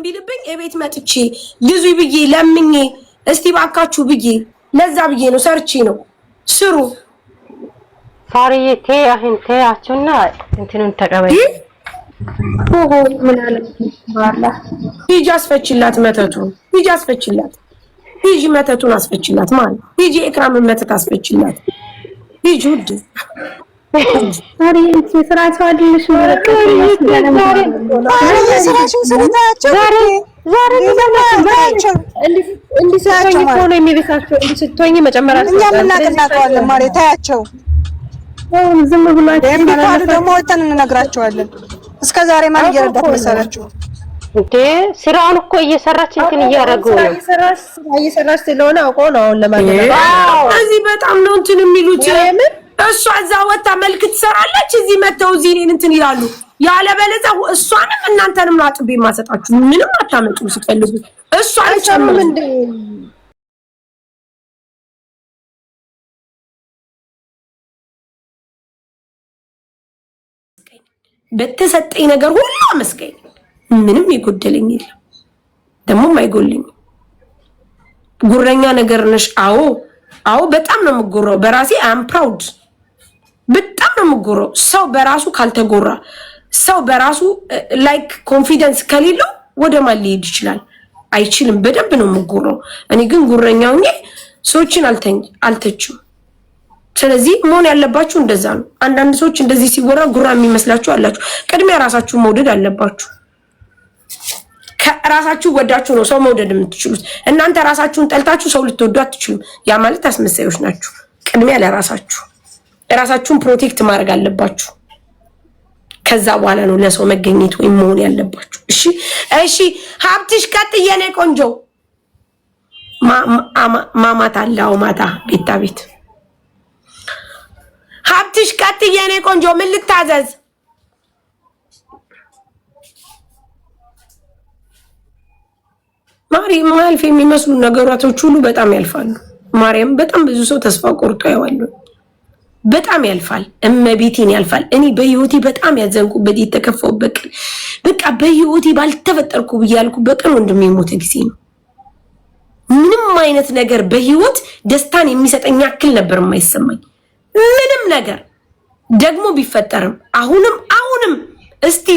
ቢልብኝ እቤት መጥቼ ግዙ ብዬ ለምኜ እስቲ ባካችሁ ብዬ ለዛ ብዬ ነው ሰርቼ ነው ስሩ ፋሪዬ ተያቸውና እንትኑን ተቀበይ ምን አለ ባላ ሂጂ አስፈችላት መተቱን ሂጂ አስፈችላት ሂጂ መተቱን አስፈችላት ማለት ሂጂ ኤክራምን መተት አስፈችላት ሂጂ ውድ ዛሬ ስራ ሰው አይደለሽ ማለት ስራችን ስለታያቸው ዛሬ እንዲሰራኝ ሆኖ የሚበሳቸው እንዲስተውኝ መጨመራቸው እኛ ምናቀናቀዋለን ማለት ታያቸው ዝም ብላችሁ የሚባሉ ደግሞ ወተን እንነግራቸዋለን እስከዛሬ ማን እየረዳት መሰላችሁ እንዴ ስራውን እኮ እየሰራች እንትን እያደረጉ ነው እየሰራች ስለሆነ አውቆ ነው አሁን ለማለት እዚህ በጣም ነው እንትን የሚሉት እሷ እዛ ወጣ መልክ ትሰራለች እዚህ መተው እዚህ እኔን እንትን ይላሉ ያለበለዚያ እሷንም እናንተንም ነው አጥቤ ማሰጣችሁ ምንም አታመጡ ሲፈልጉ እሷን ጨምሩ እንዴ በተሰጠኝ ነገር ሁሉ አመስገኝ ምንም ይጎደለኝ የለም ደሞም አይጎልኝ ጉረኛ ነገር ነሽ አዎ በጣም ነው የምጎራው በራሴ አም ፕራውድ በጣም ነው የምጎራው ሰው በራሱ ካልተጎራ ሰው በራሱ ላይክ ኮንፊደንስ ከሌለው ወደ ማን ሊሄድ ይችላል አይችልም በደንብ ነው የምጎራው እኔ ግን ጉረኛው ነኝ ሰዎችን አልተችም ስለዚህ መሆን ያለባችሁ እንደዛ ነው አንዳንድ ሰዎች እንደዚህ ሲወራ ጉራ የሚመስላችሁ አላችሁ ቅድሚያ ራሳችሁ መውደድ አለባችሁ ከራሳችሁ ወዳችሁ ነው ሰው መውደድ የምትችሉት እናንተ ራሳችሁን ጠልታችሁ ሰው ልትወዱ አትችሉም ያ ማለት አስመሳዮች ናችሁ ቅድሚያ ለራሳችሁ ራሳችሁን ፕሮቴክት ማድረግ አለባችሁ ከዛ በኋላ ነው ለሰው መገኘት ወይ መሆን ያለባችሁ እሺ ሀብትሽ ቀጥዬ ነኝ ቆንጆ ማማታ አለው ማታ ቤት ሀብትሽ ቀጥዬ ነኝ ቆንጆ ምን ልታዘዝ ማርያም ማልፍ የሚመስሉ ነገራቶች ሁሉ በጣም ያልፋሉ ማርያም በጣም ብዙ ሰው ተስፋ ቆርጦ ያዋሉ በጣም ያልፋል እመቤቴን ያልፋል እኔ በህይወቴ በጣም ያዘንኩበት የተከፈውበት በቃ በህይወቴ ባልተፈጠርኩ ብያልኩ በቀን ወንድሜ ሞተ ጊዜ ነው ምንም አይነት ነገር በህይወት ደስታን የሚሰጠኝ ያክል ነበር የማይሰማኝ ምንም ነገር ደግሞ ቢፈጠርም አሁንም እስቲ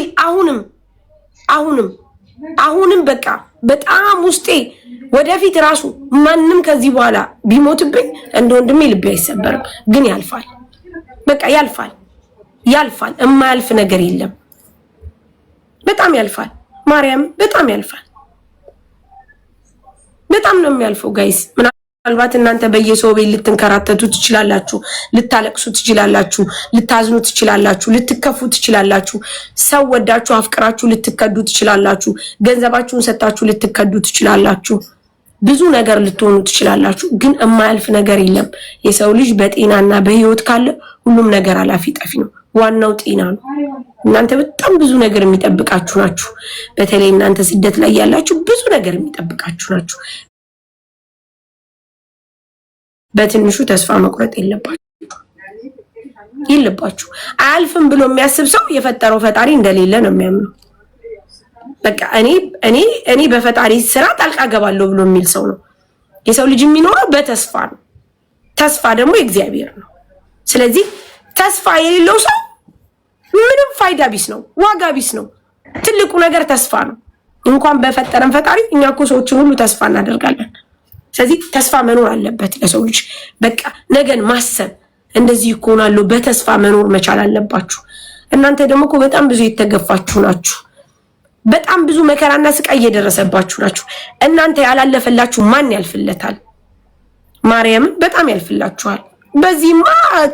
አሁንም በቃ በጣም ውስጤ ወደፊት ራሱ ማንንም ከዚህ በኋላ ቢሞትብኝ እንደ ወንድሜ ልቤ አይሰበርም ግን ያልፋል በቃ ያልፋል የማያልፍ ነገር የለም በጣም ያልፋል ማርያም በጣም ያልፋል በጣም ነው የሚያልፈው ጋይስ ምናልባት እናንተ በየሰው ቤት ልትንከራተቱ ትችላላችሁ ልታለቅሱ ትችላላችሁ ልታዝኑ ትችላላችሁ ልትከፉ ትችላላችሁ ሰው ወዳችሁ አፍቅራችሁ ልትከዱ ትችላላችሁ ገንዘባችሁን ሰጣችሁ ልትከዱ ትችላላችሁ ብዙ ነገር ልትሆኑ ትችላላችሁ ግን የማያልፍ ነገር የለም የሰው ልጅ በጤናና በህይወት ካለ ሁሉም ነገር አላፊ ጠፊ ነው ዋናው ጤና ነው እናንተ በጣም ብዙ ነገር የሚጠብቃችሁ ናችሁ በተለይ እናንተ ስደት ላይ ያላችሁ ብዙ ነገር የሚጠብቃችሁ ናችሁ በትንሹ ተስፋ መቁረጥ የለባችሁ አያልፍም ብሎ የሚያስብ ሰው የፈጠረው ፈጣሪ እንደሌለ ነው የሚያምነው በቃ እኔ በፈጣሪ ስራ ጣልቃ ገባለሁ ብሎ የሚል ሰው ነው የሰው ልጅ የሚኖረው በተስፋ ነው ተስፋ ደግሞ እግዚአብሔር ነው ስለዚህ ተስፋ የሌለው ሰው ምንም ፋይዳ ቢስ ነው ዋጋ ቢስ ነው ትልቁ ነገር ተስፋ ነው እንኳን በፈጠረን ፈጣሪ እኛ እኮ ሰዎችን ሁሉ ተስፋ እናደርጋለን ስለዚህ ተስፋ መኖር አለበት ለሰው ልጅ በቃ ነገን ማሰብ እንደዚህ ይሆናል በተስፋ መኖር መቻል አለባችሁ እናንተ ደግሞ እኮ በጣም ብዙ የተገፋችሁ ናችሁ በጣም ብዙ መከራና ስቃይ እየደረሰባችሁ ናችሁ እናንተ ያላለፈላችሁ ማን ያልፍለታል ማርያም በጣም ያልፍላችኋል በዚህማ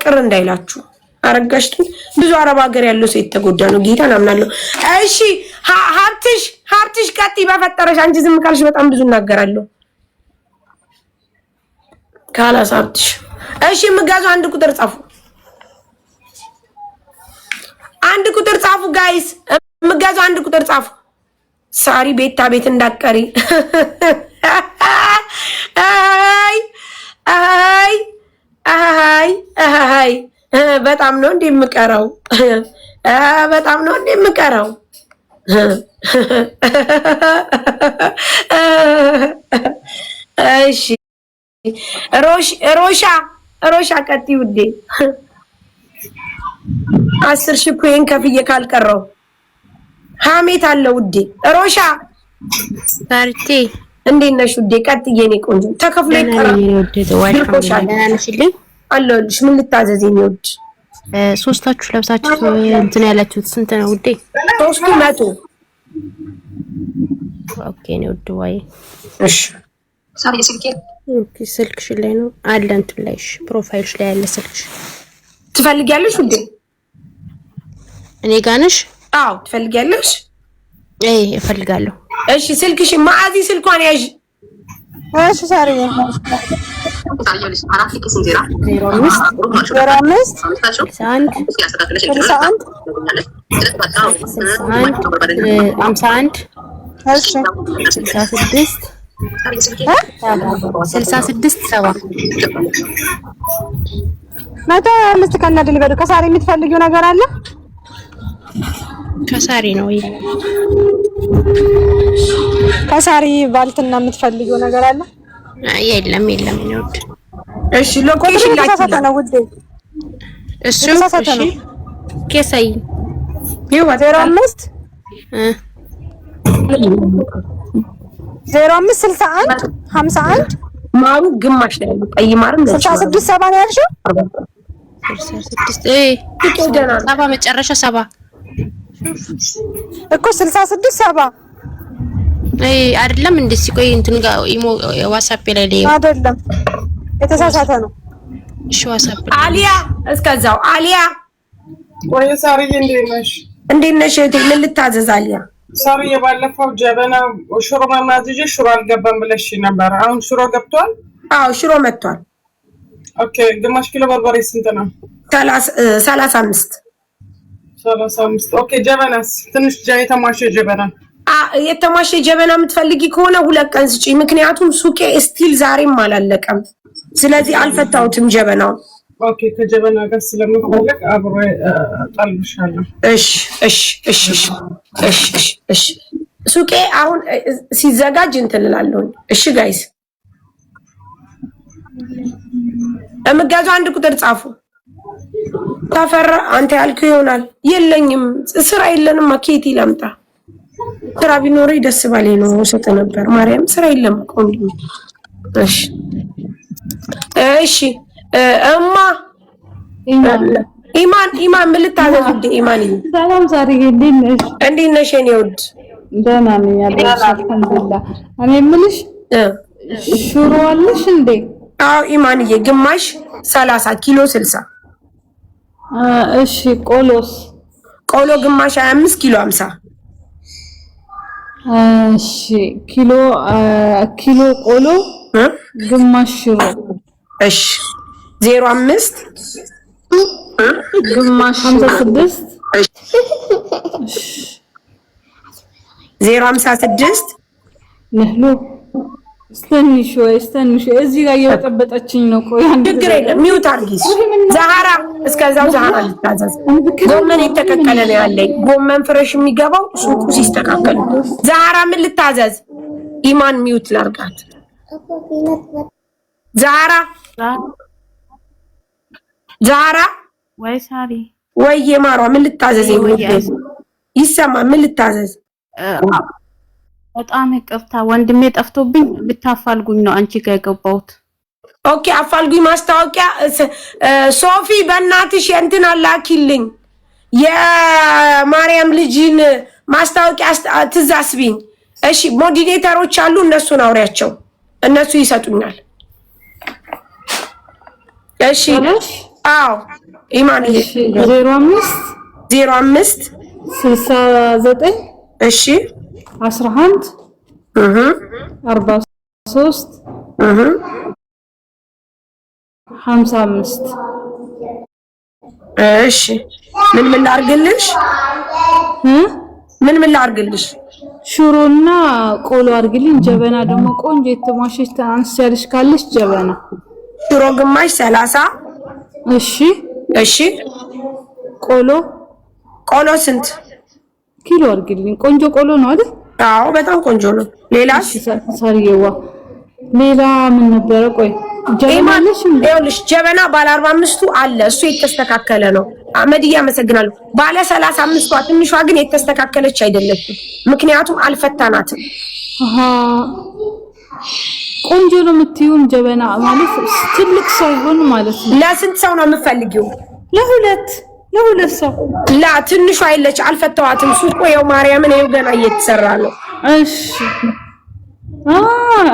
ቅር እንዳይላችሁ አረጋሽቱ ብዙ አረብ ሀገር ያለው ሰው የተጎዳ ነው ጌታን አምናለሁ እሺ ሀብትሽ ቀጥ በፈጠረሽ አንቺ ዝም ካልሽ በጣም ብዙ እናገራለሁ ካላስ ሀብትሽ እሺ ምጋዙ አንድ ቁጥር ጻፉ ጋይስ ምጋዙ አንድ ቁጥር ጻፉ ሳሪ ቤት እንዳቀሪ አይ በጣም ነው እንደምቀራው እሺ ሮሻ ቀጥይ ውዴ 10,000 ኮይን ከፍዬ ካልቀረው ሀሜት አለ ውዴ። ሮሻ ታርቴ እንዴት ነሽ ውዴ? ቀጥዬ እኔ ቆንጆ ተከፍሎ ይቀራል አለሁልሽ። ምን ልታዘዝኝ ውድ? ሶስታችሁ ለብሳችሁ እንትን ያላችሁት ስንት ነው ውዴ? 300 ኦኬ ነው ውድ ወይ? እሺ ሳሪ ስልክሽ ላይ ነው አለ እንትን ላይ እሺ፣ ፕሮፋይልሽ ላይ ያለ ስልክሽ ትፈልጊያለሽ ውዴ? እኔ ጋር ነሽ? አዎ ትፈልጊያለሽ? እፈልጋለሁ። እሺ ስልክሽ ማአዚ ስልኳን ያዥ። እሺ ሳሪ 125 ከነ ድልበዱ ከሳሪ የምትፈልጊው ነገር አለ? ከሳሪ ነው ወይ? ከሳሪ ባልትና የምትፈልጊው ነገር አለ? የለም ነው። እሺ ሎኬሽን ላይ ነው ውዴ። እሺ ከሳይ ይው 05 61 51 ማሩ ግማሽ ላይ ነው። ቀይ ማርም 66 70 ነው ያልሽው? 66 ሰባ መጨረሻ 7 እኮ 66 70 አይደለም። እንደዚህ ቆይ እንትን ጋር ዋትስአፕ ላይ አይደለም፣ የተሳሳተ ነው። እሺ ዋትስአፕ አሊያ እስከዛው አሊያ ወይ ሳሪዬ እንዴት ነሽ? ምን ልታዘዝ አሊያ? ሳሪዬ ባለፈው ጀበና ሽሮ ማማዝጂ ሽሮ አልገባም ብለሽ ነበር። አሁን ሽሮ ገብቷል? አዎ ሽሮ መጥቷል። ኦኬ ግማሽ ኪሎ በርበሬ ስንት ነው? 35 ኦኬ ጀበናስ? ትንሽ የተሟሸ ጀበና የተሟሸ ጀበና የምትፈልጊ ከሆነ 2 ቀን ስጪ። ምክንያቱም ሱቄ ስቲል ዛሬም አላለቀም። ስለዚህ አልፈታሁትም ጀበናው። ኦኬ ከጀበና ጋር ስለምፈልግ አብሮ ጠልብሻለሁ። እሺ ሱቄ አሁን ሲዘጋጅ እንትን እላለሁ። እሺ ጋይስ እምጋዙ 1 ቁጥር ጻፉ። ተፈራ አንተ ያልከው ይሆናል። የለኝም ስራ የለንም። ማኬቲ ላምጣ። ስራ ቢኖረኝ ደስ ባለኝ ነው ወሰተ ነበር። ማርያም ስራ የለም ቆንጆ። እሺ እማ ኢማን ምን ልታዘዝ ውዴ? ኢማን ሰላም ዛሬ እንዴት ነሽ የኔ ውድ? ደህና ነኝ አልሐምዱሊላህ። እኔ የምልሽ ሽሮ አለሽ እንዴ? አዎ ኢማንዬ ግማሽ 30 ኪሎ 60። እሺ ቆሎስ? ቆሎ ግማሽ 25 ኪሎ 50። እሺ ኪሎ ቆሎ ግማሽ ሽሮ። እሺ 05 ግማሽ 56 056 ነህሉ ስተንሽ እዚህ ጋር እየበጠበጠችኝ ነው። ቆይ አንድ ችግር የለም ሚውት አርጊስ። ዛሃራ እስከዛው ዛሃራ ልታዘዝ። ጎመን የተቀቀለ ነው ያለኝ። ጎመን ፍሬሽ የሚገባው ሱቁ ሲስተካከል። ዛሃራ ምን ልታዘዝ? ኢማን ሚውት ላርጋት። ዛሃራ ወይ ሳሪ ወይ የማሯ ምን ልታዘዝ? ይሰማ ምን ልታዘዝ? በጣም ይቅርታ ወንድሜ ጠፍቶብኝ ብታፋልጉኝ ነው አንቺ ጋር የገባሁት። ኦኬ አፋልጉኝ። ማስታወቂያ ሶፊ በእናትሽ እንትን አላኪልኝ የማርያም ልጅን ማስታወቂያ ትዛስቢኝ። እሺ ሞዲሬተሮች አሉ፣ እነሱን አውሪያቸው፣ እነሱ ይሰጡኛል። እሺ አዎ ኢማንዬ 05 69 እሺ 11 43 55 እሺ ምን ላርግልሽ? ምን ላርግልሽ? ሽሮና ቆሎ አርግልኝ። ጀበና ደግሞ ቆንጆ የተሟሸች ታንስ ያልሽ ካለሽ ጀበና ሽሮ ግማሽ 30 እሺ ቆሎ ቆሎ ስንት? ኪሎ አድርግልኝ። ቆንጆ ቆሎ ነው አይደል? አዎ በጣም ቆንጆ ነው። ሌላስ? ሳርዬዋ ሌላ ምን ነበረ? ቆይ ጀበናለሽ? ይኸውልሽ ጀበና ባለ 45ቱ አለ። እሱ የተስተካከለ ነው። አመድዬ አመሰግናለሁ። ባለ 35ቷ ትንሿ ግን የተስተካከለች አይደለችም። ምክንያቱም አልፈታናትም። አሃ ቆንጆ ነው የምትይውን ጀበና ማለት ትልቅ ሳይሆን ማለት ነው። ለስንት ሰው ነው የምትፈልጊው? ለሁለት ሰው። ላ ትንሿ አይለች አልፈታዋትም። ሱቆ ይኸው ማርያምን ይኸው ገና እየተሰራ ነው። እሺ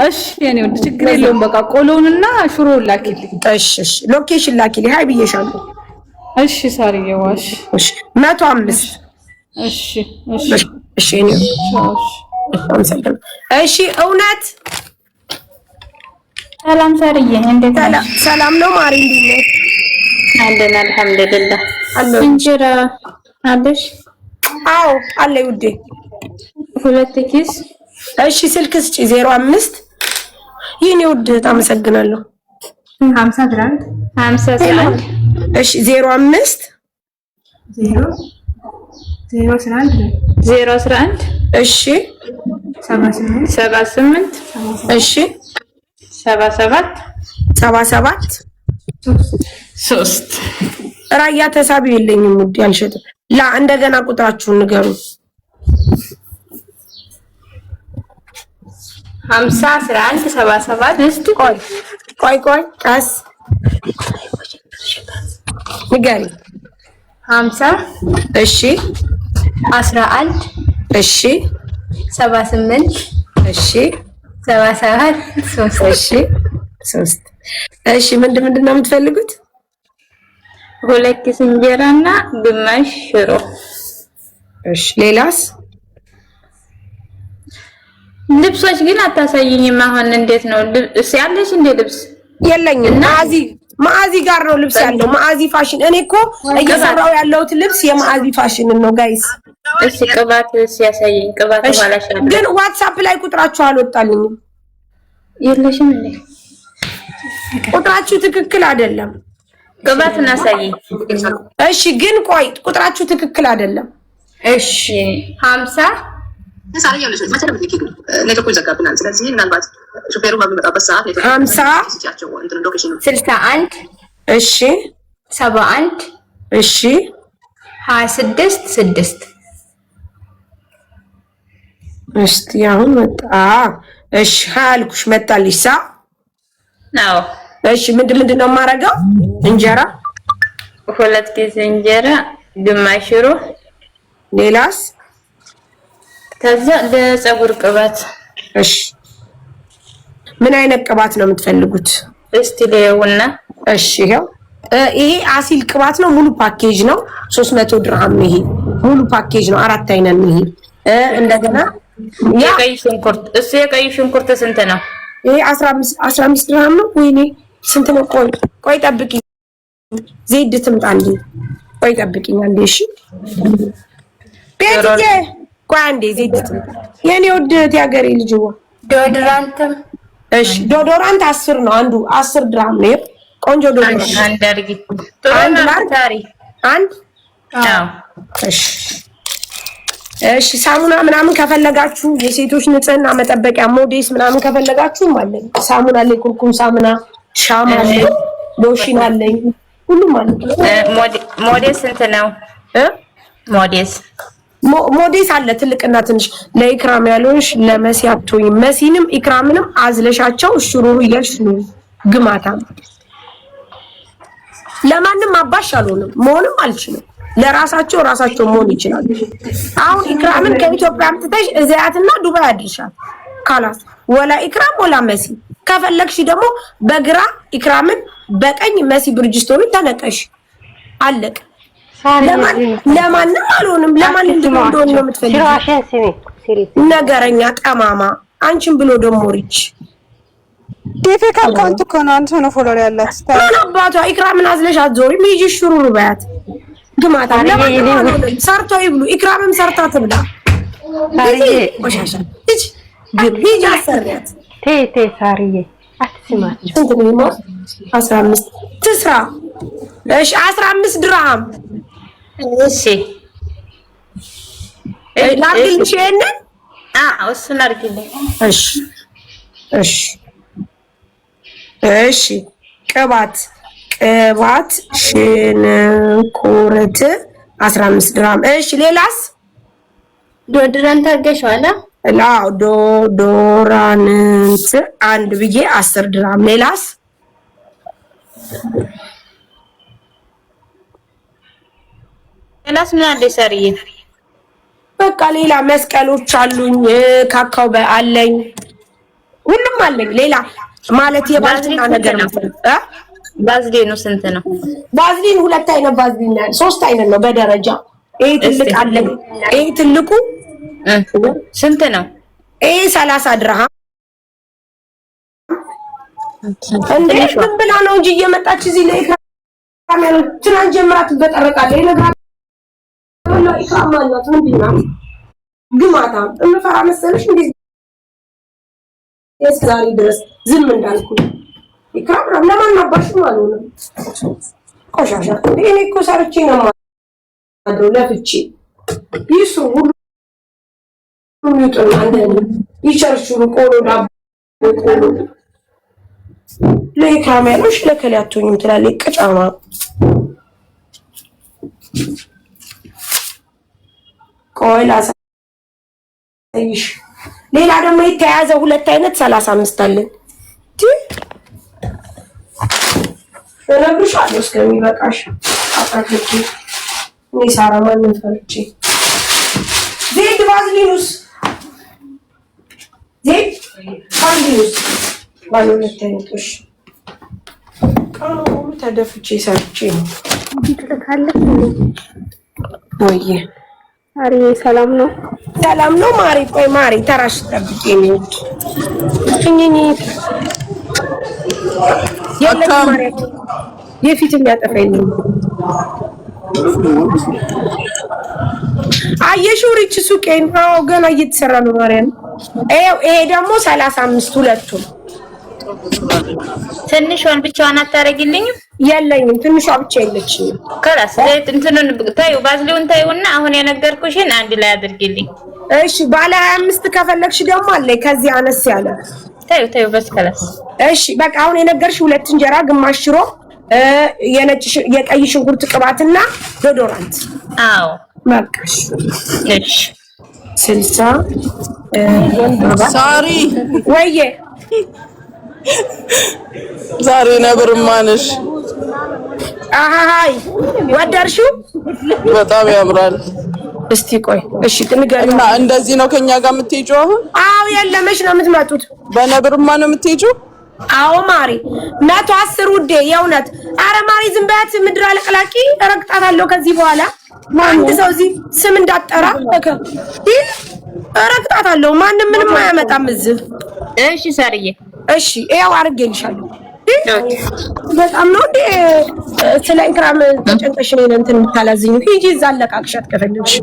እሺ የኔ ወደ ችግር የለውም። በቃ ቆሎውንና ሽሮውን ላኪልኝ። እሺ ሎኬሽን ላኪልኝ። ሃይ ብዬሻለሁ። እሺ ሳርዬዋ እሺ 105 እሺ እኔ እሺ እውነት ሰላም ሳርዬ፣ እንዴት ነሽ? ሰላም ነው ማሪ፣ እንዴት ነሽ? አለን አልሐምዱሊላህ። እንጀራ አለሽ? አዎ አለ ውዴ። 2 ኪስ። እሺ ስልክ ስጪ 05 የኔ ውድ አመሰግናለሁ። 50 ግራም 51 እሺ 05 011 እሺ 78 እሺ 77 3 ራያ ተሳቢ የለኝም ውድ አልሸጥም። ላ እንደገና ቁጥራችሁን ንገሩ። 50 11 77 እስቲ ቆይ ቀስ ንገሪ። 50 እሺ 11 እሺ 78 እሺ 77 3 እሺ 3 እሺ ምንድን ነው የምትፈልጉት? 2 ኪስ እንጀራና ግማሽ ሽሮ። እሺ ሌላስ? ልብሶች ግን አታሳይኝም። አሁን እንዴት ነው ልብስ ያለሽ? እንደ ልብስ የለኝም። ማአዚ ጋር ነው ልብስ ያለው። ማአዚ ፋሽን። እኔ እኮ እየሰራው ያለሁት ልብስ የማአዚ ፋሽን ነው ጋይስ። እሺ ቅባት ሲያሳይኝ ቅባት ባላሻለ ግን ዋትስአፕ ላይ ቁጥራችሁ አልወጣልኝም። የለሽም እንዴ? ቁጥራችሁ ትክክል አይደለም። ቅባት እናሳይኝ። እሺ ግን ቆይ ቁጥራችሁ ትክክል አይደለም። እሺ 50 ሳርያለሽ መሰረት ልኪቱ ኔትወርኩ ይዘጋብናል። ስለዚህ ምናልባት ሹፌሩ በሚመጣበት ሰዓት 50 61 እሺ 71 እሺ 26 6 እስቲ አሁን መጣ። እሺ አልኩሽ መጣልሽ ሳ ነው። እሺ ምንድን ነው የማደርገው? እንጀራ 2 ኪስ እንጀራ ግማሽ ሽሮ። ሌላስ? ከዛ ለፀጉር ቅባት። እሺ ምን አይነት ቅባት ነው የምትፈልጉት? እስቲ ለውና እሺ ይሄ አሲል ቅባት ነው። ሙሉ ፓኬጅ ነው። 300 ድርሃም ነው። ይሄ ሙሉ ፓኬጅ ነው። 4 አይነት ነው። ይሄ እንደገና የቀይ ሽንኩርት የቀይ ሽንኩርት ስንት ነው? ይሄ 15 ድርሃም ነው። ወይኔ ስንት ነው? ቆይ ጠብቂኝ። ዘይድ ትምጣ እንዴ? ቆይ ጠብቂኝ አንዴ። እሺ ቤትዬ ቆይ አንዴ ዘይድ ትምጣ። የኔ ወደት ያገሬ ልጅዋ ዶድራንትም እሺ ዶዶራንት 10 ነው። አንዱ 10 ድርሃም ነው። ቆንጆ ዶዶራንት አንድ አድርጊ። አንድ አዎ። እሺ ሳሙና ምናምን ከፈለጋችሁ የሴቶች ንጽህና መጠበቂያ ሞዴስ ምናምን ከፈለጋችሁ አለኝ። ሳሙና አለኝ፣ ኩርኩም ሳሙና፣ ሻማ አለኝ፣ ሎሽን አለኝ፣ ሁሉም አለኝ። ሞዴስ ስንት ነው? ሞዴስ አለ ትልቅና ትንሽ። ለኢክራም ያለሽ ለመሲ አትሆኝ። መሲንም ኢክራምንም አዝለሻቸው ሽሩሩ እያልሽ ነው ግማታ። ለማንም አባሽ አልሆንም መሆንም አልችልም። ለራሳቸው መሆን ይችላሉ። አሁን ኢክራምን ከኢትዮጵያ አምጥተሽ እዚያትና ዱባይ አድርሻት ካላስ ወላ ኢክራም ወላ መሲ። ከፈለግሽ ደግሞ በግራ ኢክራምን በቀኝ መሲ ብርጅስቶን ተነቀሽ። አለቅ። ለማንም አልሆንም። ለማን እንደሆነ ነው የምትፈልጊው? ነገረኛ ጠማማ አንቺን ብሎ ደግሞ ሪች ዴፌክ አካውንት እኮ ነው። አንተ ነው ፎሎወር ያላት አባቷ ኢክራምን አዝለሻት ዞሪ ምን ሽሩሩ ባያት ግማታ ሰርቶ ይብሉ። ኢክራምም ሰርታ ትብላ። ሳርዬ ቆሻሻ እጅ ቢጃ ሰርያት ቴ ሳርዬ አትስማችሁ። ስንት ነው? 15 ትስራ። እሺ 15 ድርሃም። እሺ ላድርግልሽ ይሄንን? እሱን አድርጊልኝ። እሺ እሺ እሺ። ቅባት ሽንኩርት 15 ግራም። እሺ ሌላስ? ዶድራንት አድርገሽዋል? ዶዶራንት 1 ብዬ 10 ግራም። ሌላስ? ምን አለ ሰርዬ? በቃ ሌላ መስቀሎች አሉኝ፣ ካካው አለኝ፣ ሁሉም አለኝ። ሌላ ማለት የባልትና ነገር ነው። ባዝሊኑ ስንት ነው? ባዝሊን 2 አይነት ባዝሊን ነው፣ 3 አይነት ነው በደረጃ። ይሄ ትልቅ አለኝ። ይሄ ትልቁ ስንት ነው? ይሄ 30 ድርሃም። እንዴ ምን ብላ ነው እንጂ እየመጣች እዚህ ላይ ካሜራ ትናንት ጀምራ ትበጠረቃለች። ይሄ ነገር ነው ይካማላት ምንድነው? ግማታ እንፈራ መሰለሽ እንዴ? እስከዛሬ ድረስ ዝም እንዳልኩ ይካብራም ለማን አባሽ ማለት ነው? ቆሻሻ እኔ እኮ ሰርቼ ነው ማድረው ለፍቼ ይሱ ሁሉ ይጥና እንደኔ ይቸርሽሩ ቆሎ ዳቦ ቆሎ ለካሜራሽ ለከላቱኝም ትላለች ቅጫማ። ቆይ ላሳይሽ። ሌላ ደግሞ የተያዘ 2 አይነት 35 አለን። እነግርሻለሁ እስከሚበቃሽ። አጣጥቂ ሳራ ማንን ፈርቼ ዜድ ባዝሊኑስ ዜድ ባዝሊኑስ ባለ 2 አይነቶች ቀኑ ሙሉ ተደፍቼ ሰርቼ ነው። ወይ አሪ ሰላም ነው? ሰላም ነው ማሪ። ቆይ ማሪ ተራሽ ጠብቄ ነው እኝኝ የለም ማሪ የፊት የሚያጠፋኝ ነው። አየሽው ሪች ሱቄን? አዎ ገና እየተሰራ ነው ማርያም። ይሄ ደግሞ 35 ሁለቱም። ትንሿን ብቻዋን አታረጊልኝም? የለኝም ትንሿ ብቻ የለችኝም። ከላስ እንትኑን ታዩ ባዝሊውን ታዩና አሁን የነገርኩሽን አንድ ላይ አድርጊልኝ። እሺ ባለ 25 ከፈለግሽ ደግሞ አለ ከዚህ አነስ ያለ። ታዩ በስ ከላስ። እሺ በቃ አሁን የነገርሽ 2 እንጀራ ግማሽ ሽሮ የቀይ ሽንኩርት ቅባትና ዶዶራንት። አዎ በቃሽ። እሺ 60 ሳሪ ወይዬ ዛሬ ነብርማንሽ አሃይ ወደርሽው? በጣም ያምራል። እስቲ ቆይ እሺ ንገሪኝ። እና እንደዚህ ነው ከኛ ጋር የምትሄጂው አሁን? አዎ የለመሽ ነው የምትመጡት። በነብርማ ነው የምትሄጂው? አዎ ማሪ 110 ውዴ የእውነት። አረ ማሪ ዝም በያት ምድር አለቅላቂ እረግጣታለሁ ከዚህ በኋላ። አንድ ሰው እዚህ ስም እንዳጠራ እረግጣታለሁ። ማንም ምንም አያመጣም እዚህ። እሺ ሳርዬ እሺ ይኸው አድርጌልሻለሁ። በጣም ነው እንዴ ስለ ኢክራም ተጨንቀሽ ነው እንትን የምታላዝኝ? ሂጂ እዛ አለቃቅሻት ከፈለግሽ።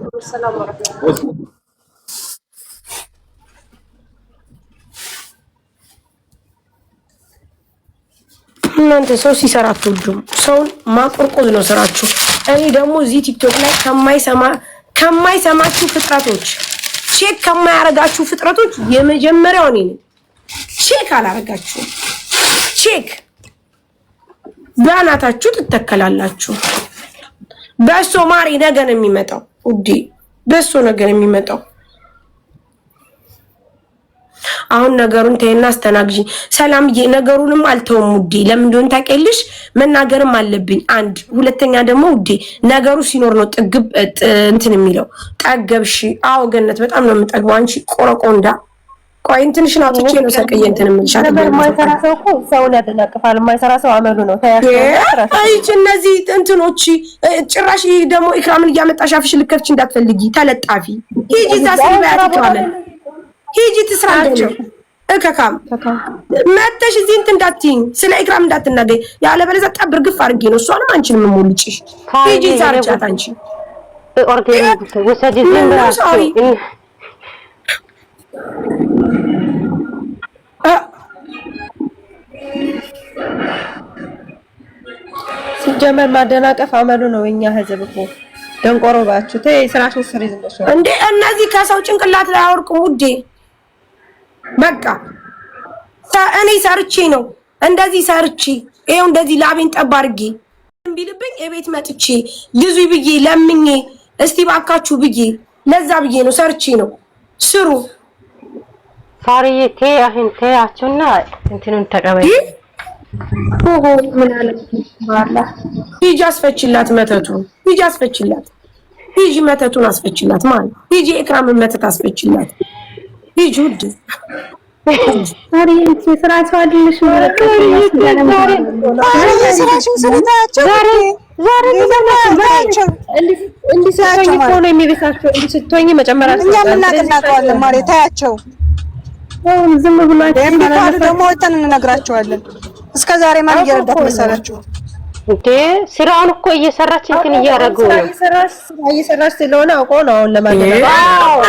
እናንተ ሰው ሲሰራ አትወዱም። ሰውን ማቆርቆዝ ነው ስራችሁ። እኔ ደግሞ እዚህ ቲክቶክ ላይ ከማይሰማችሁ ፍጥረቶች ቼክ ከማያረጋችሁ ፍጥረቶች የመጀመሪያው እኔ ነኝ። ቼክ አላረጋችሁ። ቼክ በአናታችሁ ትተከላላችሁ። በሶ ማሪ ነገ ነው የሚመጣው ውዴ፣ በሶ ነገ ነው የሚመጣው። አሁን ነገሩን ተይና አስተናግጂ። ሰላምዬ ነገሩንም አልተውም ውዴ። ለምን እንደሆነ ታውቂያለሽ? መናገርም አለብኝ። አንድ ሁለተኛ ደግሞ ውዴ ነገሩ ሲኖር ነው ጥግብ እንትን የሚለው። ጠገብሽ? አዎ ገነት በጣም ነው የምጠግበው። አንቺ ቆረቆንዳ ቆይ እንትንሽን አውጥቼ ነው ሰቀየ እንትን የምልሻት። የማይሰራ ሰው እኮ ሰውን ያደናቅፋል። የማይሰራ ሰው አመሉ ነው። አይቺ እነዚህ እንትኖች ጭራሽ ደግሞ ኢክራምን እያመጣሽ አፍሽ ልከፍች እንዳትፈልጊ ተለጣፊ። ሂጂ ታስሪባት ይካለን ሂጂ ትስራቸው እከካም መተሽ እዚህ እንትን እንዳትይኝ፣ ስለ ኢክራም እንዳትናገኝ። ያለበለዚያ ጠብር ግፍ አድርጌ ነው እሷንም አንቺንም የምሞልጭሽ። ሂጂ ዛርቻት አንቺ ኦርጋኒክ ወሰጂ ዝምራሪ ሲጀመር ማደናቀፍ አመሉ ነው። እኛ ህዝብ እኮ ደንቆሮ ባችሁ ተይ ስራሽን ስሪ ዝም ብለሽ እንዴ እነዚህ ከሰው ጭንቅላት ላይ አወርቁም ውዴ። በቃ እኔ ሰርቼ ነው እንደዚህ ሰርቼ ይሄው እንደዚህ ላቤን ጠብ አድርጌ ቢልብኝ የቤት መጥቼ ግዙ ብዬ ለምኜ እስቲ ባካችሁ ብዬ ለዛ ብዬ ነው ሰርቼ ነው። ስሩ ሳሪዬ ተይ አሁን ተያቸውና እንትኑን ተቀበይ። ኦሆ ምን አለ ባላ ሂጂ አስፈችላት መተቱን ሂጂ አስፈችላት ሂጂ መተቱን አስፈችላት ማለት ሂጂ ኤክራምን መተት አስፈችላት ሂጂ ውድ ዛሬ ስራ ሰው አይደለሽ ማለት ስራሽን ስለታያቸው ዛሬ እንዲሰራኝ እኮ ነው የሚበሳቸው። እንዲስትሆኝ መጨመር አለ። እኛ ምናቀናቀዋለን ማለት ታያቸው። አሁን ዝም ብላችሁ የሚባሉ ደግሞ ወተን እንነግራቸዋለን። እስከ ዛሬ ማን እየረዳት መሰላችሁ እንዴ? ስራውን እኮ እየሰራች እንትን እያደረጉ ነው። እየሰራች ስለሆነ አውቆ ነው አሁን ለማለት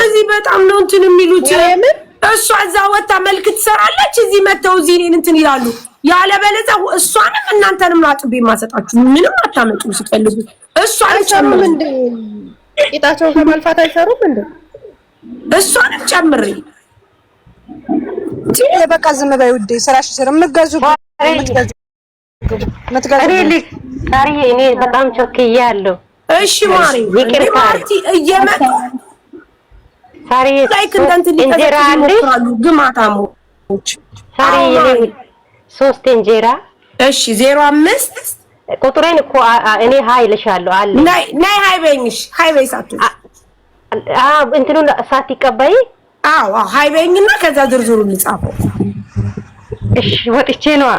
እዚህ በጣም ነው እንትን የሚሉት። እሷ እዛ ወጣ መልክ ትሰራለች፣ እዚህ መተው እዚህ እኔን እንትን ይላሉ። ያለበለዚያ እሷንም እናንተንም ነው አጥቤ ማሰጣችሁ። ምንም አታመጡ ስትፈልጉ። እሷንም ጨምር እንዴ ቂጣቸውን ከማልፋት አይሰሩም እንዴ? እሷንም ጨምሪ። በቃ ዝም በይ ውዴ፣ ስራሽ ስራ የምትገዙ እኔ በጣም ቾክያለሁ። እሺ ማሪ ማርቲ እየመጡ ሳሪ ላይክ እንትን እንጀራ አለ ግማታሞች ሳሪ የኔ 3 እንጀራ እሺ 05 ቁጥሬን እኮ እኔ ሃይ ልሻለሁ አለ ናይ ሃይ በይኝሽ ሃይ በይሳቱ እንትኑን ሳትቀበይ አዎ ሃይ በይኝና ከዛ ዝርዝሩን ልጻፈው። እሺ ወጥቼ ነው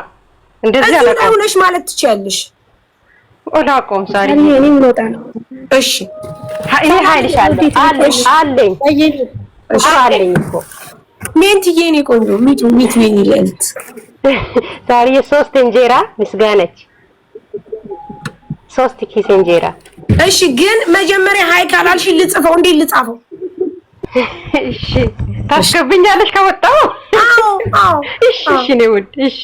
እንደዚህ አላውቅም አሁንሽ ማለት ትችያለሽ። ኦላቆም ሳሪ እኔ ልወጣ ነው። እሺ እኔ ሃይ ልሻለሁ አለኝ አለኝ እኮ ሜንትዬ እኔ ቆንጆ ሚቱ ይለንት ዛሬ 3 እንጀራ ምስጋነች 3 ኪስ እንጀራ። እሺ ግን መጀመሪያ ሃይ ካላልሽ ልጽፈው እንዴ ልጻፈው? እሺ ታስገብኛለሽ ከወጣው? አዎ እሺ ነው ውድ እሺ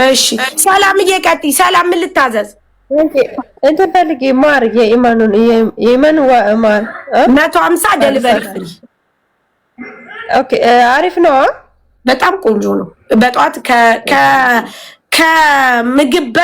እሺ ሰላም እየቀጥይ ሰላም ምን ልታዘዝ? እንትን ፈልጌ ማር የኢማን ማር 150 ደልቨሪ ፍሪ። ኦኬ አሪፍ ነው። በጣም ቆንጆ ነው። በጧት ከምግብ